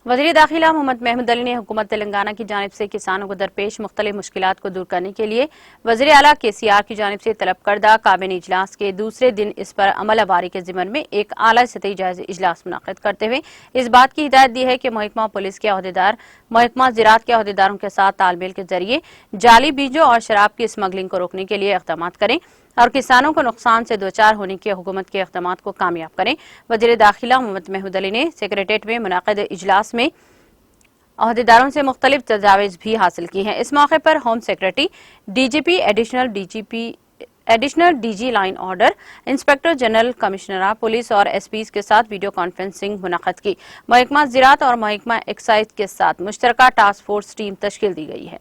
وزیر داخلہ محمد محمود علی نے حکومت تلنگانہ کی جانب سے کسانوں کو درپیش مختلف مشکلات کو دور کرنے کے لیے وزیر اعلیٰ KCR کی جانب سے طلب کردہ کابینی اجلاس کے دوسرے دن اس پر عمل آوری کے ضمن میں ایک اعلیٰ سطحی جائزہ اجلاس منعقد کرتے ہوئے اس بات کی ہدایت دی ہے کہ محکمہ پولیس کے عہدیدار محکمہ زراعت کے عہدیداروں کے ساتھ تال میل کے ذریعے جعلی بیجوں اور شراب کی اسمگلنگ کو روکنے کے لیے اقدامات کریں اور کسانوں کو نقصان سے دوچار ہونے کے حکومت کے اقدامات کو کامیاب کریں۔ وزیر داخلہ محمد محمود علی نے سیکریٹریٹ میں منعقد اجلاس میں عہدیداروں سے مختلف تجاویز بھی حاصل کی ہیں۔ اس موقع پر home secretary, DGP، additional DG line order, inspector general, commissionerate police اور SPs کے ساتھ ویڈیو کانفرنسنگ منعقد کی۔ محکمہ زراعت اور محکمہ ایکسائز کے ساتھ مشترکہ ٹاسک فورس ٹیم تشکیل دی گئی ہے۔